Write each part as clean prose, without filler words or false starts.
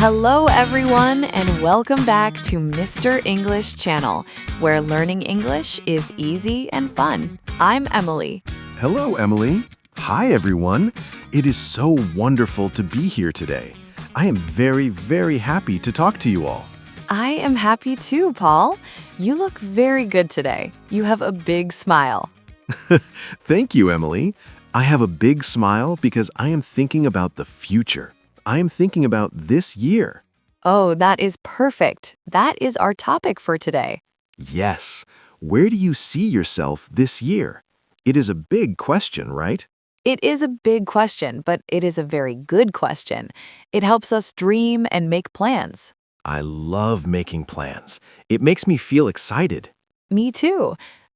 Hello, everyone, and welcome back to Mr. English Channel, where learning English is easy and fun. I'm Emily. Hello, Emily. Hi, everyone. It is so wonderful to be here today. I am very, very happy to talk to you all. I am happy too, Paul. You look very good today. You have a big smile. Thank you, Emily. I have a big smile because I am thinking about the future. I am thinking about this year. Oh, that is perfect. That is our topic for today. Yes. Where do you see yourself this year? It is a big question, right? It is a big question, but it is a very good question. It helps us dream and make plans. I love making plans. It makes me feel excited. Me too.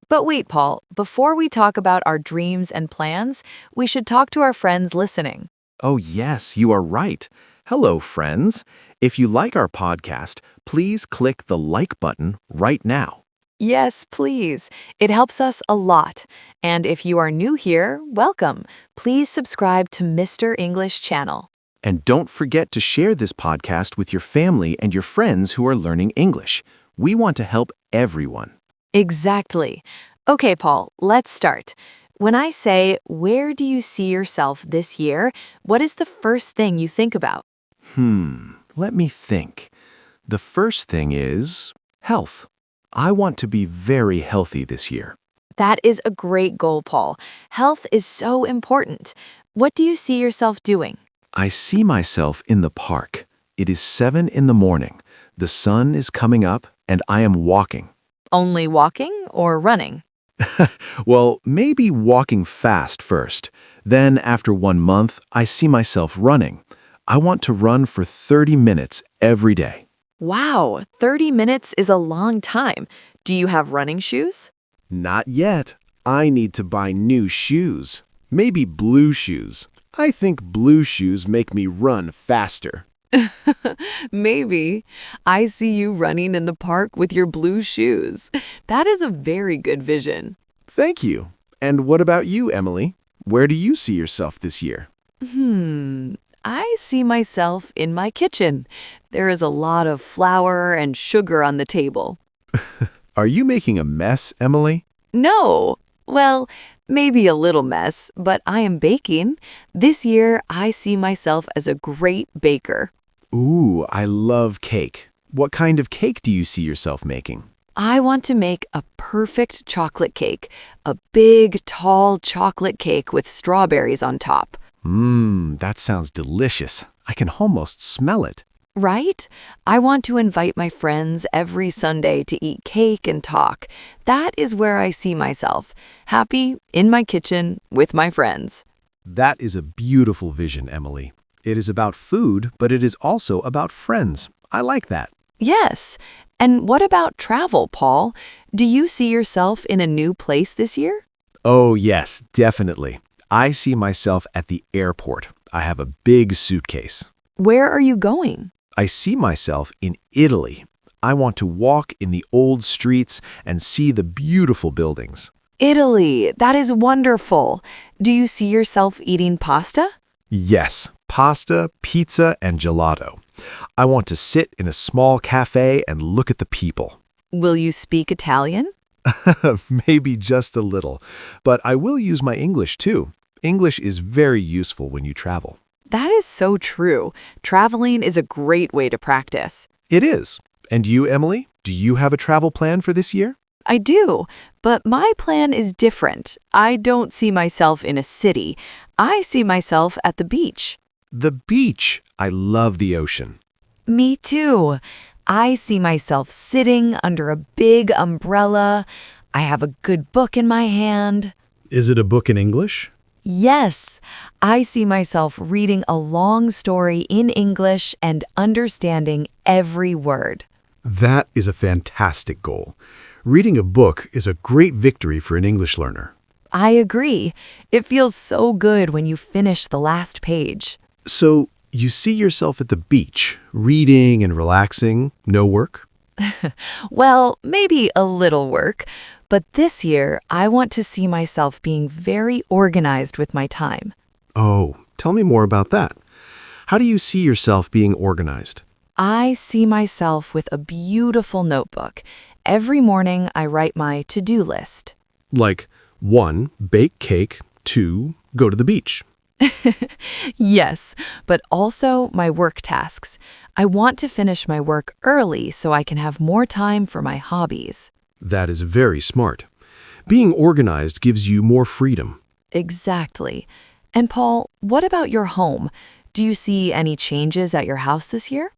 But wait, Paul, before we talk about our dreams and plans, we should talk to our friends listening. Oh, yes, you are right. Hello, friends. If you like our podcast, please click the like button right now. Yes, please. It helps us a lot. And if you are new here, welcome. Please subscribe to Mr. English Channel. And don't forget to share this podcast with your family and your friends who are learning English. We want to help everyone. Exactly. Okay, Paul, let's start. When I say, where do you see yourself this year, what is the first thing you think about? Let me think. The first thing is health. I want to be very healthy this year. That is a great goal, Paul. Health is so important. What do you see yourself doing? I see myself in the park. It is 7 in the morning. The sun is coming up and I am walking. Only walking or running? Well, maybe walking fast first. Then, after 1 month, I see myself running. I want to run for 30 minutes every day. Wow, 30 minutes is a long time. Do you have running shoes? Not yet. I need to buy new shoes. Maybe blue shoes. I think blue shoes make me run faster. Maybe. I see you running in the park with your blue shoes. That is a very good vision. Thank you. And what about you, Emily? Where do you see yourself this year? I see myself in my kitchen. There is a lot of flour and sugar on the table. Are you making a mess, Emily? No. Well, maybe a little mess, but I am baking. This year, I see myself as a great baker. Ooh, I love cake. What kind of cake do you see yourself making? I want to make a perfect chocolate cake, a big, tall chocolate cake with strawberries on top. That sounds delicious. I can almost smell it. Right? I want to invite my friends every Sunday to eat cake and talk. That is where I see myself, happy in my kitchen with my friends. That is a beautiful vision, Emily. It is about food, but it is also about friends. I like that. Yes. And what about travel, Paul? Do you see yourself in a new place this year? Oh, yes, definitely. I see myself at the airport. I have a big suitcase. Where are you going? I see myself in Italy. I want to walk in the old streets and see the beautiful buildings. Italy. That is wonderful. Do you see yourself eating pasta? Yes, pasta, pizza, and gelato. I want to sit in a small cafe and look at the people. Will you speak Italian? Maybe just a little, but I will use my English too. English is very useful when you travel. That is so true. Traveling is a great way to practice. It is. And you, Emily, do you have a travel plan for this year? I do, but my plan is different. I don't see myself in a city. I see myself at the beach. The beach. I love the ocean. Me too. I see myself sitting under a big umbrella. I have a good book in my hand. Is it a book in English? Yes, I see myself reading a long story in English and understanding every word. That is a fantastic goal. Reading a book is a great victory for an English learner. I agree. It feels so good when you finish the last page. So, you see yourself at the beach, reading and relaxing, no work? Well, maybe a little work, but this year I want to see myself being very organized with my time. Oh, tell me more about that. How do you see yourself being organized? I see myself with a beautiful notebook. Every morning, I write my to-do list. Like 1, bake cake, 2, go to the beach. Yes, but also my work tasks. I want to finish my work early so I can have more time for my hobbies. That is very smart. Being organized gives you more freedom. Exactly. And Paul, what about your home? Do you see any changes at your house this year?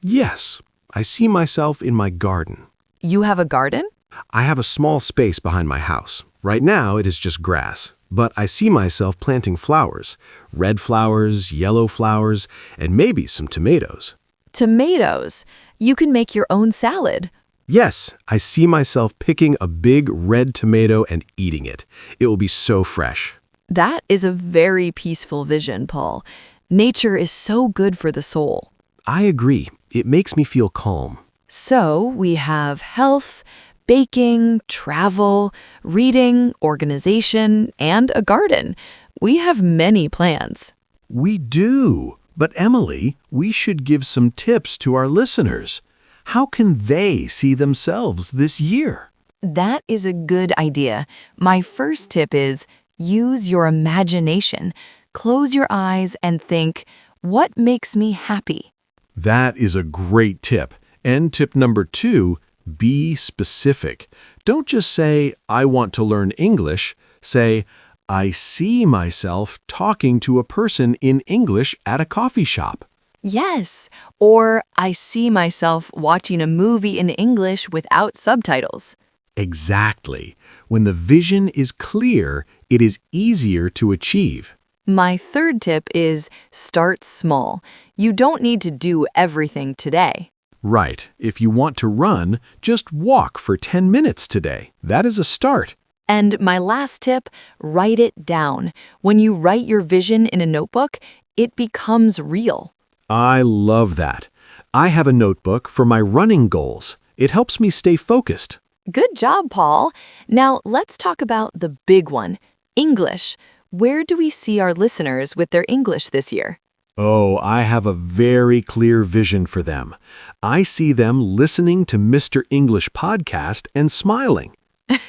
Yes, I see myself in my garden. You have a garden? I have a small space behind my house. Right now, it is just grass. But I see myself planting flowers, red flowers, yellow flowers, and maybe some tomatoes. Tomatoes. You can make your own salad. Yes, I see myself picking a big red tomato and eating it. It will be so fresh. That is a very peaceful vision, Paul. Nature is so good for the soul. I agree. It makes me feel calm. So we have health, baking, travel, reading, organization, and a garden. We have many plans. We do. But Emily, we should give some tips to our listeners. How can they see themselves this year? That is a good idea. My first tip is use your imagination. Close your eyes and think, what makes me happy? That is a great tip. And tip number 2, be specific. Don't just say, I want to learn English. Say, I see myself talking to a person in English at a coffee shop. Yes, or I see myself watching a movie in English without subtitles. Exactly. When the vision is clear, it is easier to achieve. My third tip is start small. You don't need to do everything today. Right. If you want to run, just walk for 10 minutes today. That is a start. And my last tip, write it down. When you write your vision in a notebook, it becomes real. I love that. I have a notebook for my running goals. It helps me stay focused. Good job, Paul. Now let's talk about the big one, English. Where do we see our listeners with their English this year? Oh, I have a very clear vision for them. I see them listening to Mr. English podcast and smiling.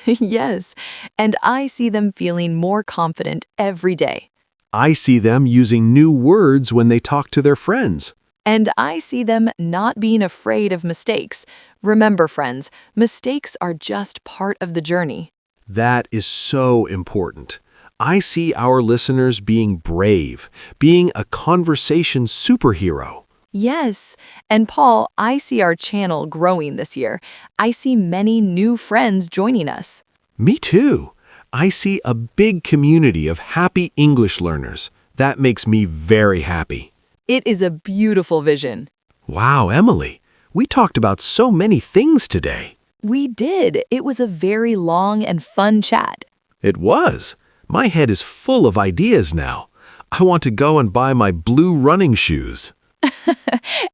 Yes, and I see them feeling more confident every day. I see them using new words when they talk to their friends. And I see them not being afraid of mistakes. Remember, friends, mistakes are just part of the journey. That is so important. I see our listeners being brave, being a conversation superhero. Yes, and Paul, I see our channel growing this year. I see many new friends joining us. Me too. I see a big community of happy English learners. That makes me very happy. It is a beautiful vision. Wow, Emily, we talked about so many things today. We did. It was a very long and fun chat. It was. My head is full of ideas now. I want to go and buy my blue running shoes.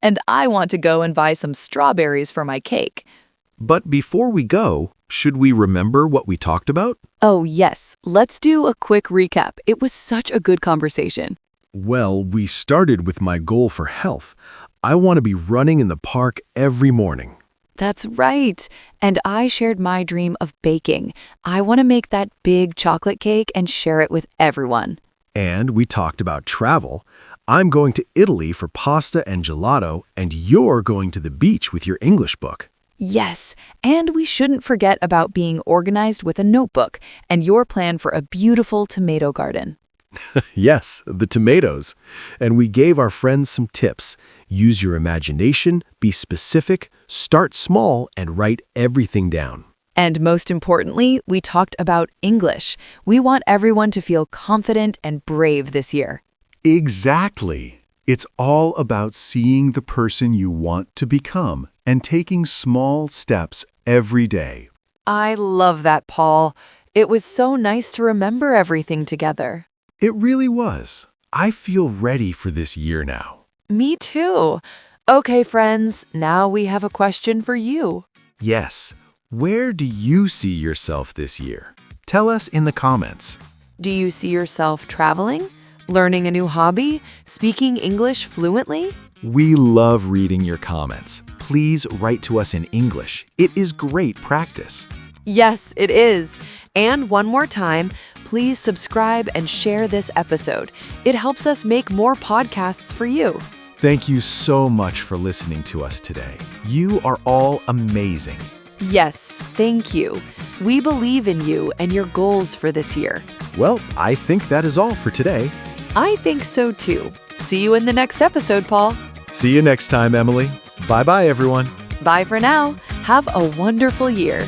And I want to go and buy some strawberries for my cake. But before we go, should we remember what we talked about? Oh, yes. Let's do a quick recap. It was such a good conversation. Well, we started with my goal for health. I want to be running in the park every morning. That's right. And I shared my dream of baking. I want to make that big chocolate cake and share it with everyone. And we talked about travel. I'm going to Italy for pasta and gelato, and you're going to the beach with your English book. Yes, and we shouldn't forget about being organized with a notebook and your plan for a beautiful tomato garden. Yes, the tomatoes. And we gave our friends some tips. Use your imagination, be specific, start small, and write everything down. And most importantly, we talked about English. We want everyone to feel confident and brave this year. Exactly. It's all about seeing the person you want to become and taking small steps every day. I love that, Paul. It was so nice to remember everything together. It really was. I feel ready for this year now. Me too. Okay, friends, now we have a question for you. Yes. Where do you see yourself this year? Tell us in the comments. Do you see yourself traveling, learning a new hobby, speaking English fluently? We love reading your comments. Please write to us in English. It is great practice. Yes, it is. And one more time, please subscribe and share this episode. It helps us make more podcasts for you. Thank you so much for listening to us today. You are all amazing. Yes, thank you. We believe in you and your goals for this year. Well, I think that is all for today. I think so too. See you in the next episode, Paul. See you next time, Emily. Bye-bye, everyone. Bye for now. Have a wonderful year.